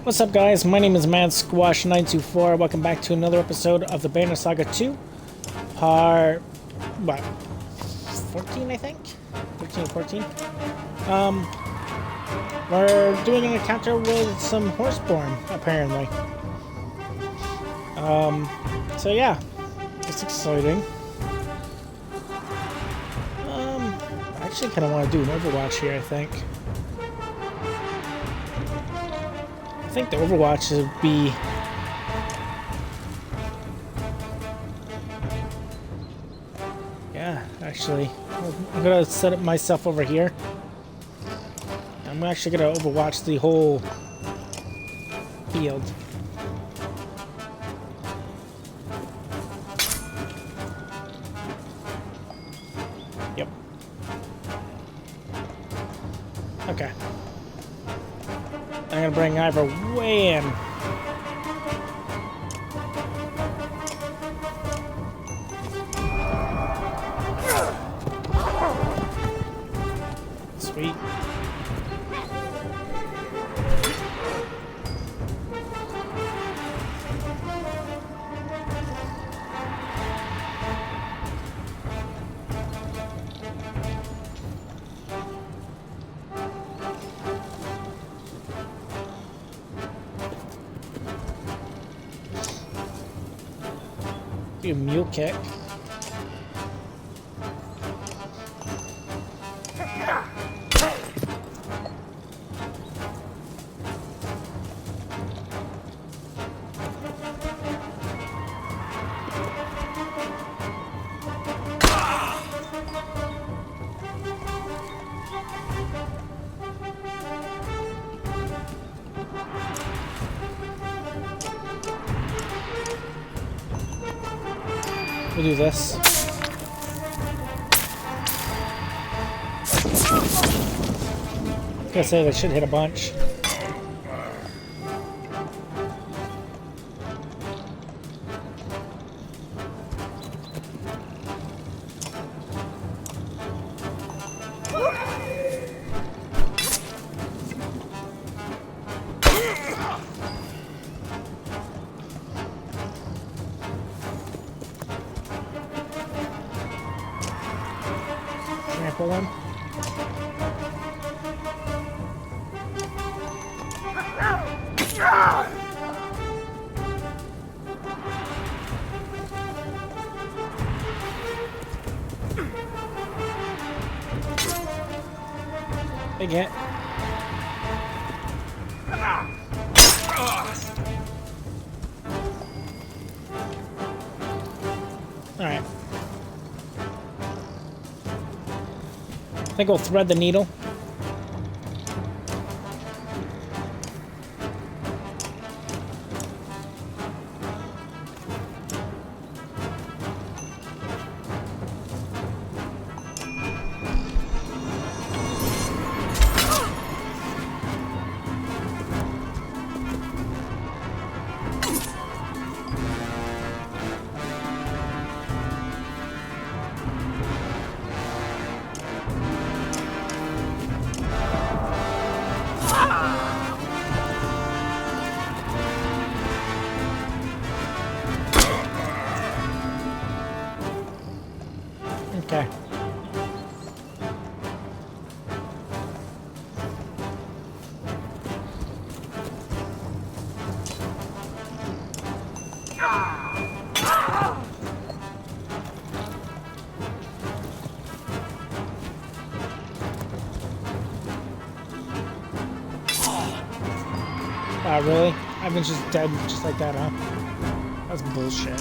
What's up, guys? My name is MadSquash924. Welcome back to another episode of the Banner Saga 2. Part... what? 14, I think? 13 or 14? We're doing an encounter with some Horseborn, apparently. So yeah. It's exciting. I actually kind of want to do an Overwatch here, I think. I think the Overwatch would be... yeah, actually. I'm gonna set up myself over here. I'm actually gonna Overwatch the whole field. Yep. Okay. I'm gonna bring Ivor way in. Sweet. Do a mule kick. We'll do this. I was gonna say that should hit a bunch. Trample him. Big hit. Alright. I think we'll thread the needle. Okay. Wow, really? I've been just dead just like that, huh? That's bullshit.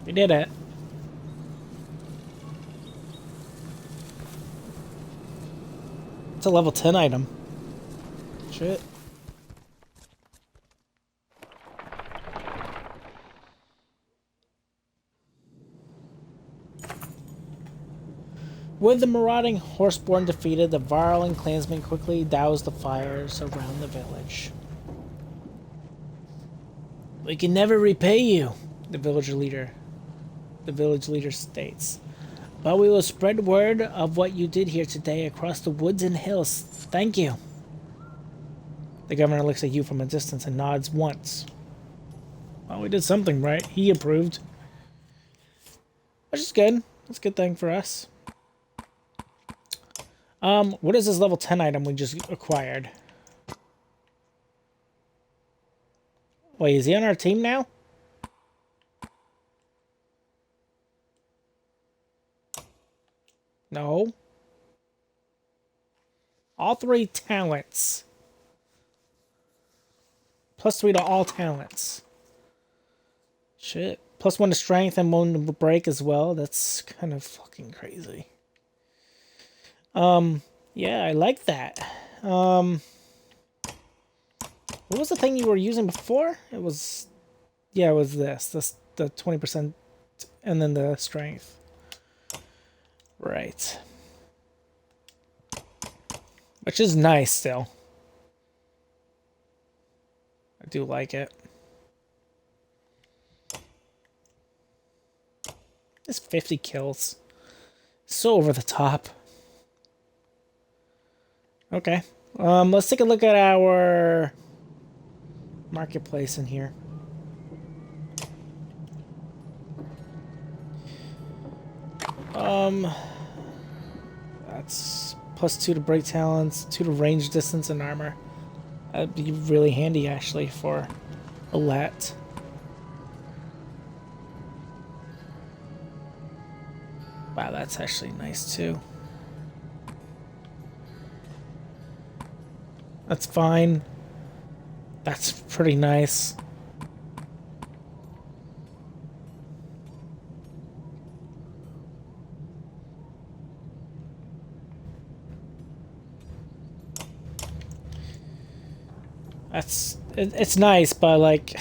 We did it. It's a level 10 item. Shit. With the marauding Horseborn defeated, the Varling clansmen quickly doused the fires around the village. We can never repay you, the village leader. The village leader states. But we will spread word of what you did here today across the woods and hills. Thank you. The governor looks at you from a distance and nods once. Well, we did something right. He approved. Which is good. That's a good thing for us. What is this level 10 item we just acquired? Wait, is he on our team now? No. All 3 talents. +3 to all talents. Shit. +1 to strength and 1 to break as well. That's kind of fucking crazy. Yeah, I like that. What was the thing you were using before? It was... Yeah, it was this. The 20% and then the strength. Right. Which is nice still. I do like it. It's 50 kills. So over the top. Okay. Let's take a look at our marketplace in here. That's +2 to break talents, 2 to range, distance, and armor. That'd be really handy, actually, for a let. Wow, that's actually nice, too. That's fine. That's pretty nice. It's nice, but like,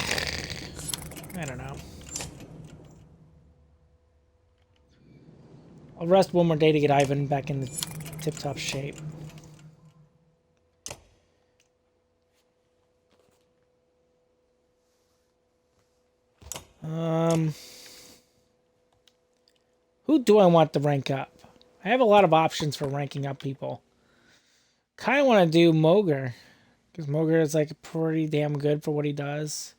I don't know. I'll rest one more day to get Ivan back in the tip-top shape. Who do I want to rank up? I have a lot of options for ranking up people. Kind of want to do Moger. Because Moger is like pretty damn good for what he does.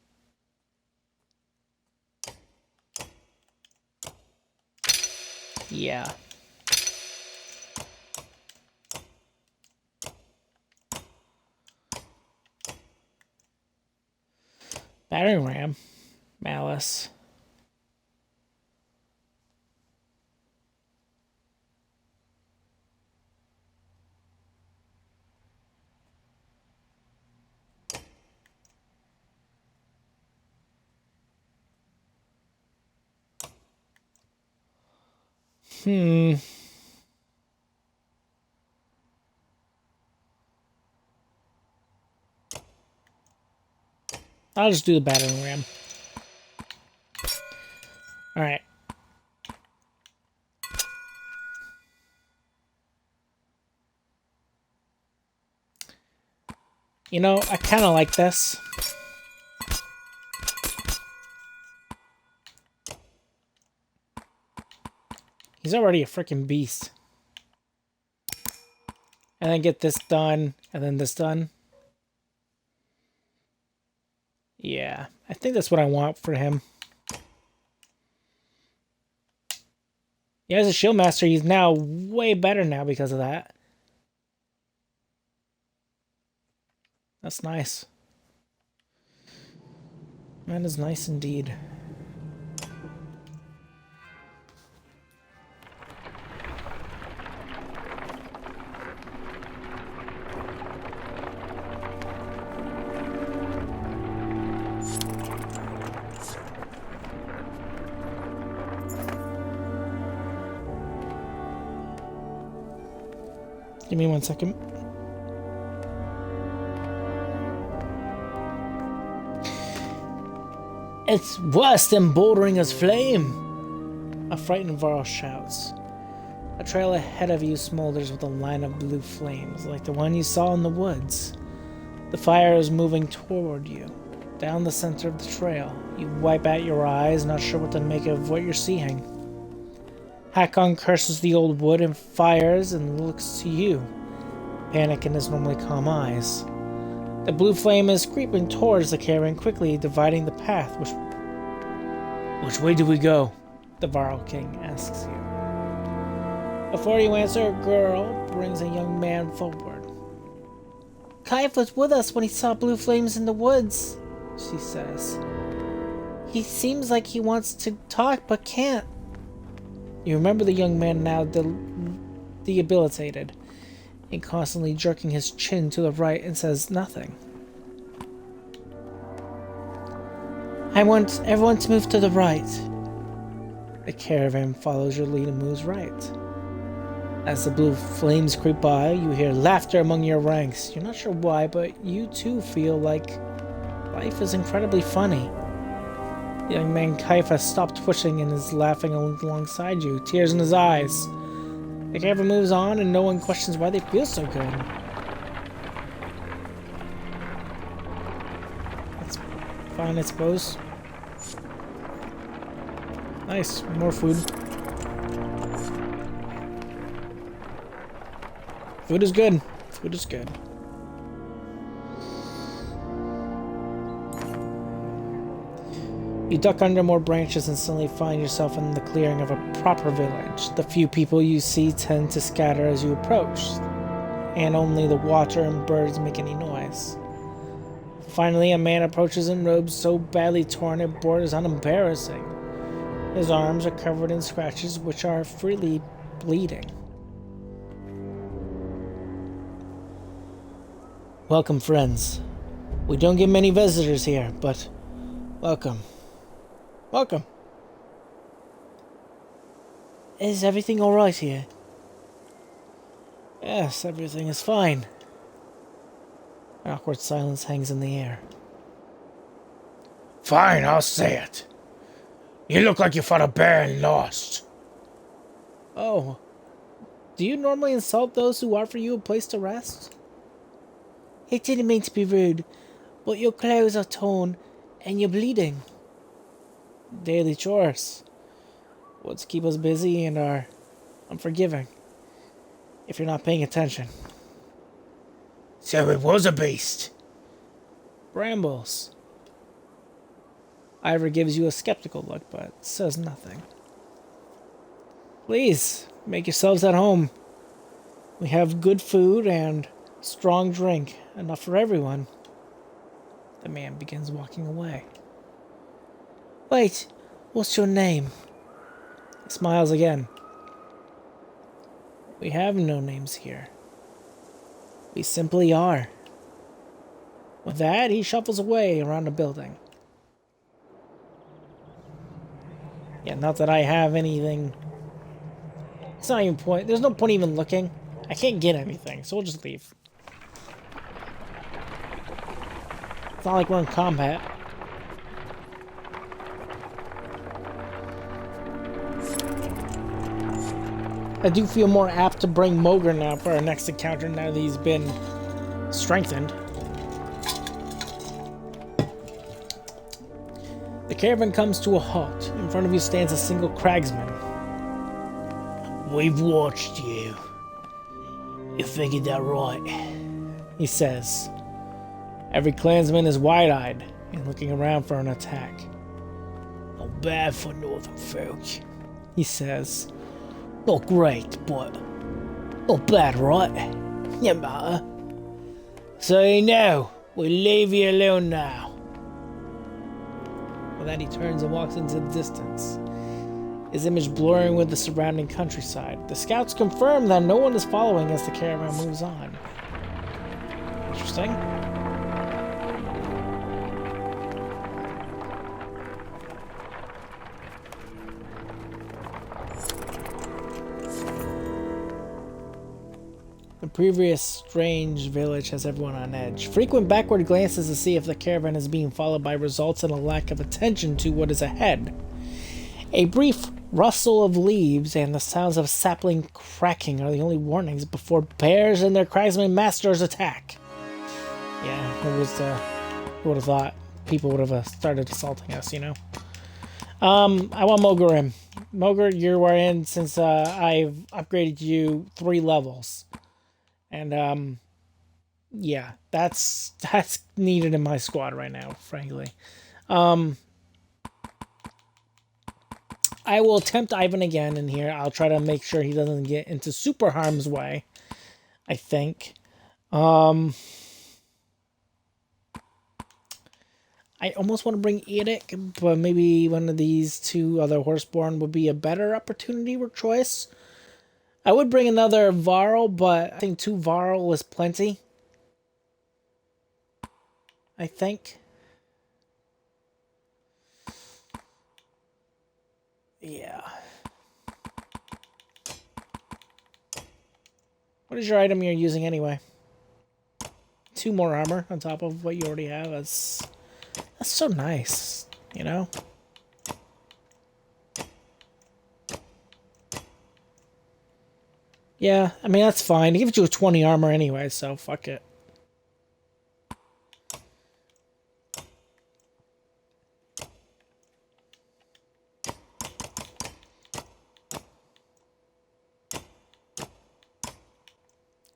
Yeah. Battering ram. Malice. I'll just do the battering ram. Alright. You know, I kind of like this. He's already a freaking beast. And then get this done, and then this done. Yeah, I think that's what I want for him. Yeah, as a shield master, he's now way better now because of that. That's nice. That is nice indeed. Give me 1 second. It's worse than bordering as flame! A frightened Varl shouts. A trail ahead of you smolders with a line of blue flames, like the one you saw in the woods. The fire is moving toward you. down the center of the trail. You wipe out your eyes, not sure what to make of what you're seeing. Hakon curses the old wood and fires and looks to you, panic in his normally calm eyes. The blue flame is creeping towards the caravan, quickly dividing the path. Which way do we go? The Varl King asks you. Before you answer, a girl brings a young man forward. Kaif was with us when he saw blue flames in the woods, she says. He seems like he wants to talk but can't. You remember the young man now debilitated and constantly jerking his chin to the right and says nothing. I want everyone to move to the right. The caravan follows your lead and moves right. As the blue flames creep by, you hear laughter among your ranks. You're not sure why, but you too feel like life is incredibly funny. The young man Kaifa stopped twitching and is laughing alongside you, tears in his eyes. The caravan moves on and no one questions why they feel so good. That's fine, I suppose. Nice, more food. Food is good. Food is good. You duck under more branches and suddenly find yourself in the clearing of a proper village. The few people you see tend to scatter as you approach, and only the water and birds make any noise. Finally, a man approaches in robes so badly torn it borders on embarrassing. His arms are covered in scratches which are freely bleeding. Welcome, friends. We don't get many visitors here, but welcome. Welcome. Is everything alright here? Yes, everything is fine. An awkward silence hangs in the air. Fine, I'll say it. You look like you fought a bear and lost. Oh. Do you normally insult those who offer you a place to rest? I didn't mean to be rude, but your clothes are torn and you're bleeding. Daily chores. What's keep us busy and are unforgiving if you're not paying attention. So it was a beast. Brambles. Ivor gives you a skeptical look, but says nothing. Please, make yourselves at home. We have good food and strong drink, enough for everyone. The man begins walking away. Wait, what's your name? He smiles again. We have no names here. We simply are. With that, he shuffles away around the building. Yeah, not that I have anything. It's not even point. There's no point even looking. I can't get anything, so we'll just leave. It's not like we're in combat. I do feel more apt to bring Mogr now for our next encounter now that he's been strengthened. The caravan comes to a halt. In front of you stands a single cragsman. We've watched you. You figured that right, he says. Every clansman is wide-eyed and looking around for an attack. Not bad for northern folk, he says. Not great, but not bad, right? Yeah, matter. So you know, we'll leave you alone now. With that, he turns and walks into the distance, his image blurring with the surrounding countryside. The scouts confirm that no one is following as the caravan moves on. Interesting. The previous strange village has everyone on edge. Frequent backward glances to see if the caravan is being followed by results in a lack of attention to what is ahead. A brief rustle of leaves and the sounds of sapling cracking are the only warnings before bears and their cragsman masters attack. Yeah, who would have thought? people would have started assaulting us, you know? I want Mogar in. Mogar, you are in since I've upgraded you 3 levels. And, yeah, that's needed in my squad right now, frankly. I will tempt Ivan again in here. I'll try to make sure he doesn't get into super harm's way, I think. I almost want to bring Edic, but maybe one of these 2 other Horseborn would be a better opportunity or choice. I would bring another Varl, but I think 2 Varl is plenty. I think. Yeah. What is your item you're using anyway? 2 more armor on top of what you already have. That's so nice, you know? Yeah, I mean, that's fine. It gives you a 20 armor anyway, so fuck it.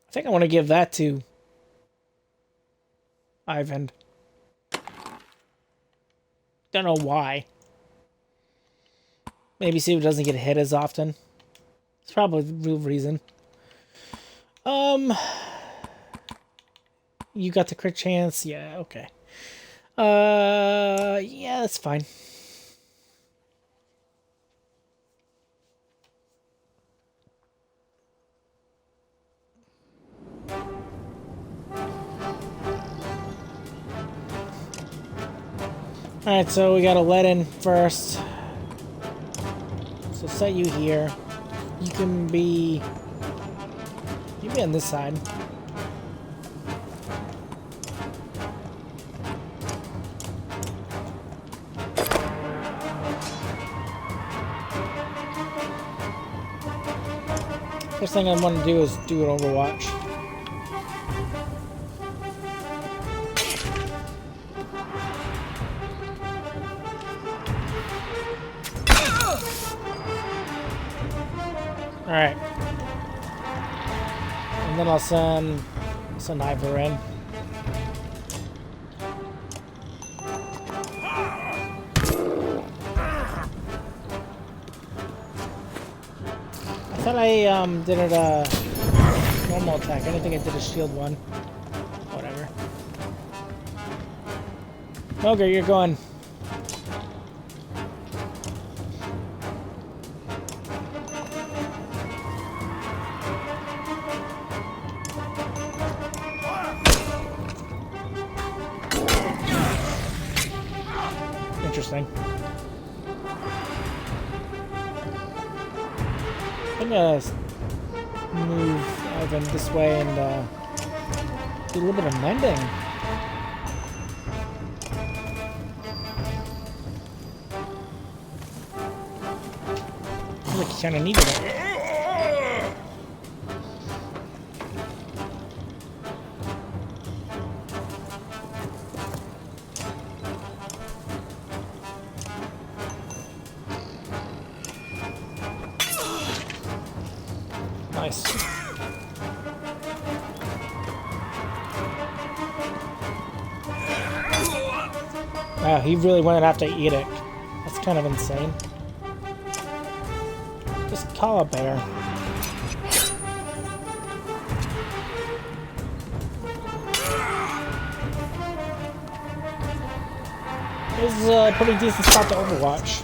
I think I want to give that to Ivan. Don't know why. Maybe see if it doesn't get hit as often. It's probably the real reason. You got the crit chance? Yeah, okay. Yeah, that's fine. Alright, so we gotta let in first. So set you here. You can be... You can be on this side. First thing I want to do is do an Overwatch. Alright. And then I'll send Ivor in. I thought I did it normal attack. I didn't think I did a shield one. Whatever. Ogre, you're going. Interesting. I'm gonna move Ivan this way and do a little bit of mending. I feel like he kind of needed it. Nice. Wow, he really went after Edic. That's kind of insane. Just call a bear. This is a pretty decent spot to Overwatch.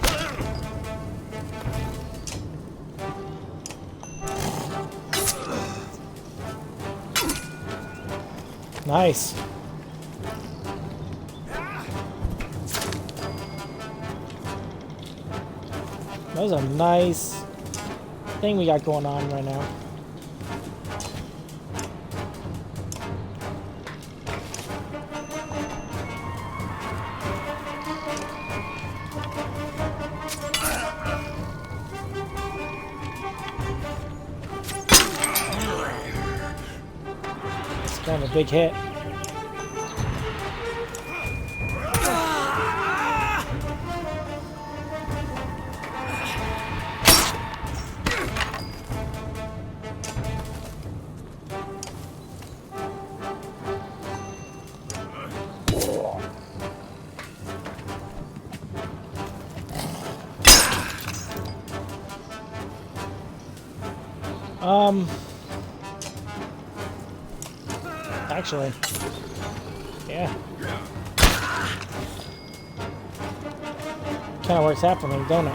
Nice. That was a nice thing we got going on right now. It's kind of a big hit. Actually. Yeah. Kinda works out for me, don't it?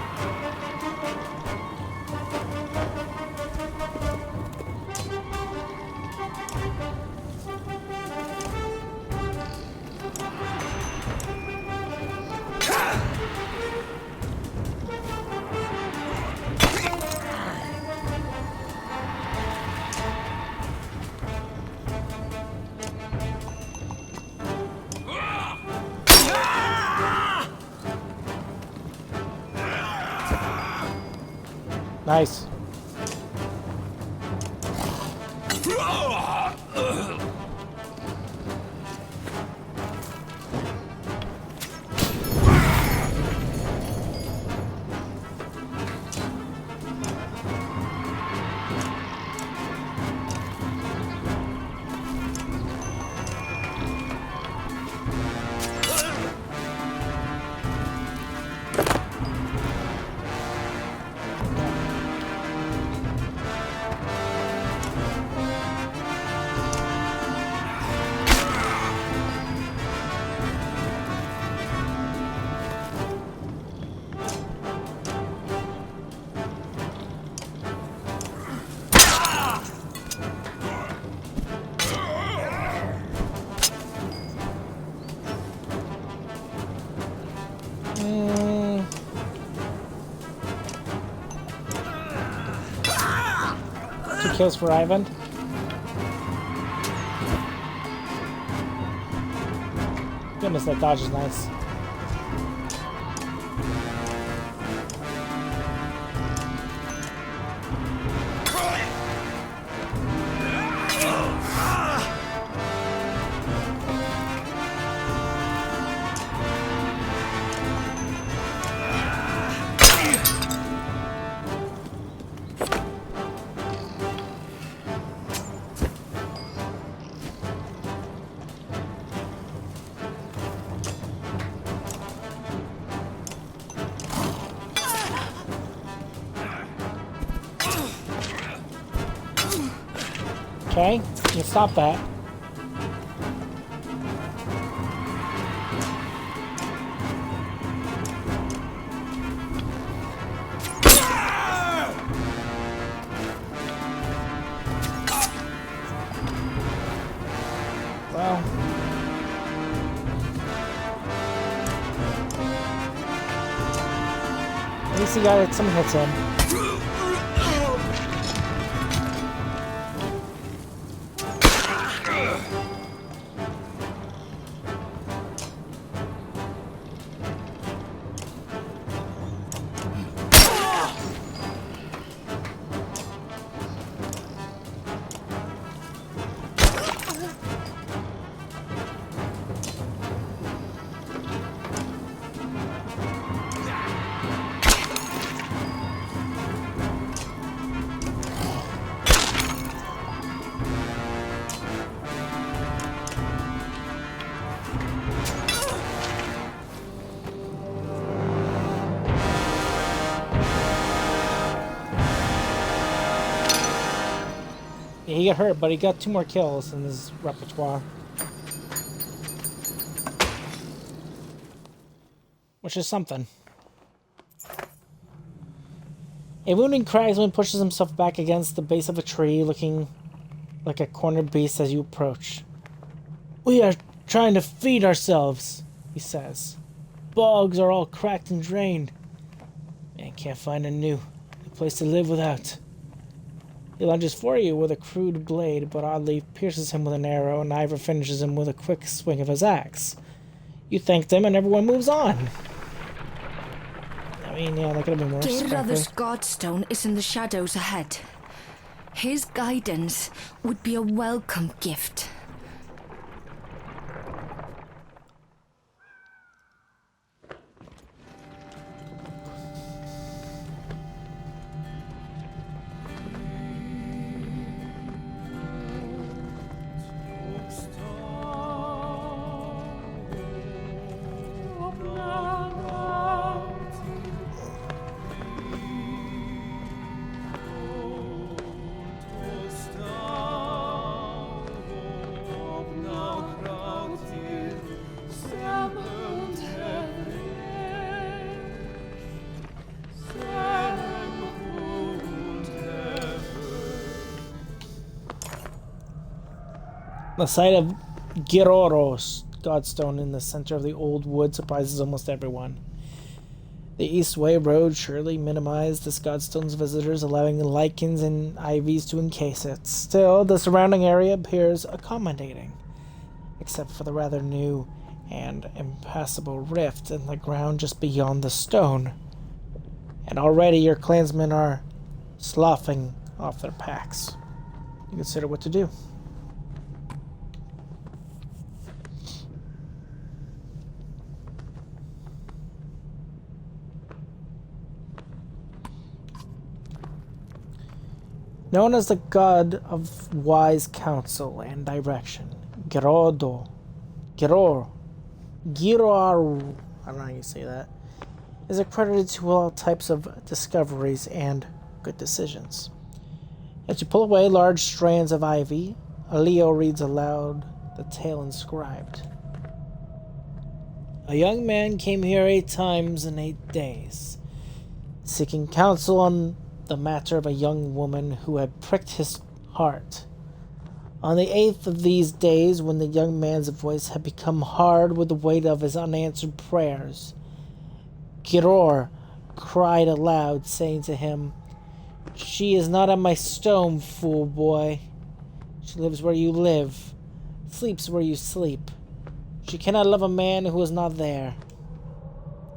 Nice. Two kills for Ivan. Goodness, that dodge is nice. Okay, you stop that. Well, at least he got some hits in. Yeah, he got hurt, but he got 2 more kills in his repertoire. Which is something. A wounded cragsman pushes himself back against the base of a tree, looking like a cornered beast as you approach. "We are trying to feed ourselves," he says. "Bogs are all cracked and drained. Man can't find a new place to live without." He lunges for you with a crude blade, but oddly pierces him with an arrow, and Ivor finishes him with a quick swing of his axe. You thank them, and everyone moves on. I mean, yeah, that could have been worse. Dear Brother's Godstone is in the shadows ahead. His guidance would be a welcome gift. The sight of Giroro's godstone in the center of the old wood surprises almost everyone. The Eastway Road surely minimized this godstone's visitors, allowing lichens and ivies to encase it. Still, the surrounding area appears accommodating, except for the rather new and impassable rift in the ground just beyond the stone. And already your clansmen are sloughing off their packs. You consider what to do. Known as the god of wise counsel and direction, Giroaru, I don't know how you say that, is accredited to all types of discoveries and good decisions. As you pull away large strands of ivy, Leo reads aloud the tale inscribed. A young man came here 8 times in 8 days, seeking counsel on the matter of a young woman who had pricked his heart. On the 8th of these days, when the young man's voice had become hard with the weight of his unanswered prayers, Giror cried aloud, saying to him, "She is not on my stone, fool boy. She lives where you live, sleeps where you sleep. She cannot love a man who is not there."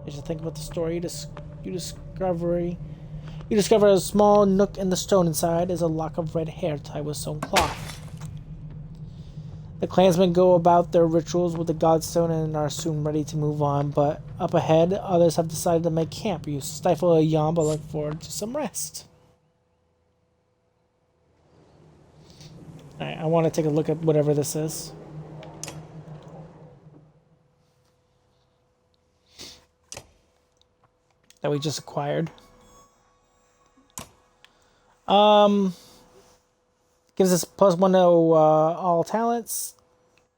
As you think about the story, you discover a small nook in the stone. Inside is a lock of red hair tied with sewn cloth. The clansmen go about their rituals with the godstone and are soon ready to move on, but up ahead, others have decided to make camp. You stifle a yawn but look forward to some rest. Alright, I want to take a look at whatever this is. That we just acquired. Gives us +1 to all talents,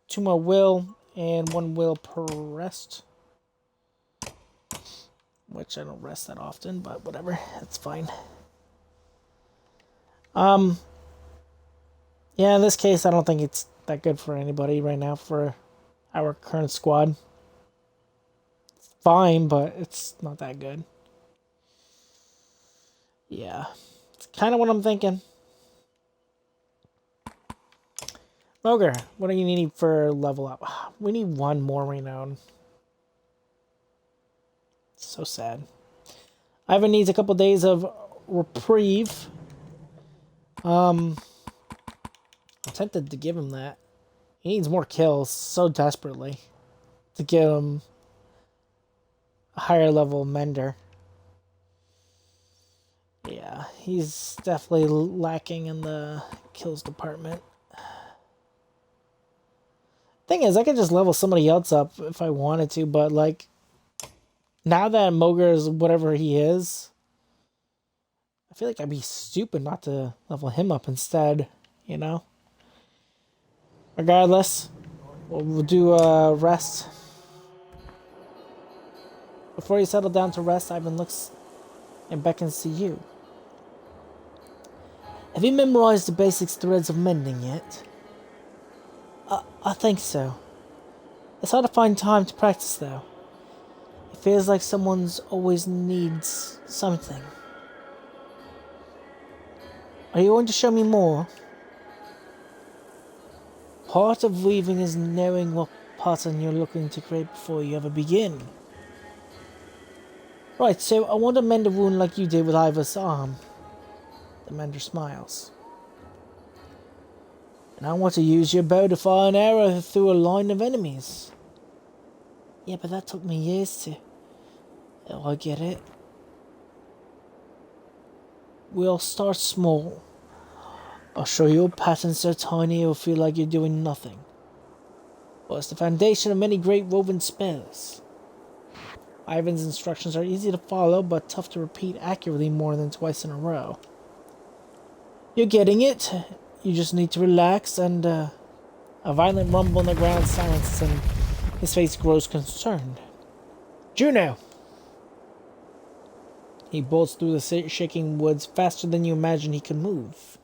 2 more will, and 1 will per rest. Which I don't rest that often, but whatever, that's fine. Yeah, in this case, I don't think it's that good for anybody right now for our current squad. It's fine, but it's not that good. Yeah, it's kind of what I'm thinking. Roger, what do you need for level up? We need 1 more renown. So sad. Ivan needs a couple days of reprieve. I'm tempted to give him that. He needs more kills so desperately to give him a higher level mender. Yeah, he's definitely lacking in the kills department. Thing is, I could just level somebody else up if I wanted to, but like, now that Moger is whatever he is, I feel like I'd be stupid not to level him up instead, you know? Regardless, we'll do a rest. Before you settle down to rest, Ivan looks and beckons to you. Have you memorized the basic threads of mending yet? I think so. It's hard to find time to practice, though. It feels like someone's always needs something. Are you going to show me more? Part of weaving is knowing what pattern you're looking to create before you ever begin. Right, so I want to mend a wound like you did with Ivar's arm. The mender smiles. And I want to use your bow to fire an arrow through a line of enemies. Yeah, but that took me years to... Oh, I get it. We'll start small. I'll show you a pattern so tiny you'll feel like you're doing nothing. Well, it's the foundation of many great woven spells. Ivan's instructions are easy to follow, but tough to repeat accurately more than twice in a row. You're getting it. You just need to relax, and a violent rumble in the ground silences him. His face grows concerned. Juno! He bolts through the shaking woods faster than you imagine he could move.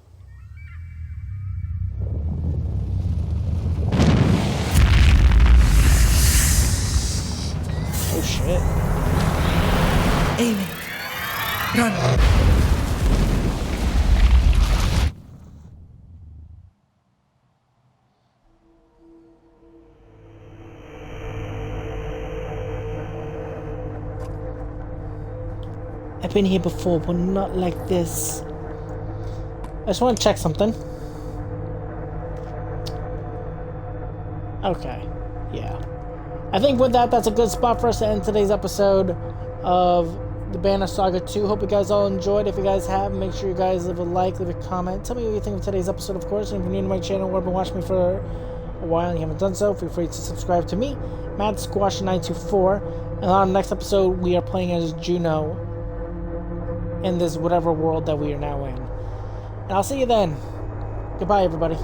I've been here before, but not like this. I just want to check something. Okay. Yeah. I think with that, that's a good spot for us to end today's episode of the Banner Saga 2. Hope you guys all enjoyed. If you guys have, make sure you guys leave a like, leave a comment. Tell me what you think of today's episode, of course. And if you're new to my channel or have been watching me for a while and you haven't done so, feel free to subscribe to me, Mad Squash 924. And on the next episode, we are playing as Juno in this whatever world that we are now in. And I'll see you then. Goodbye, everybody.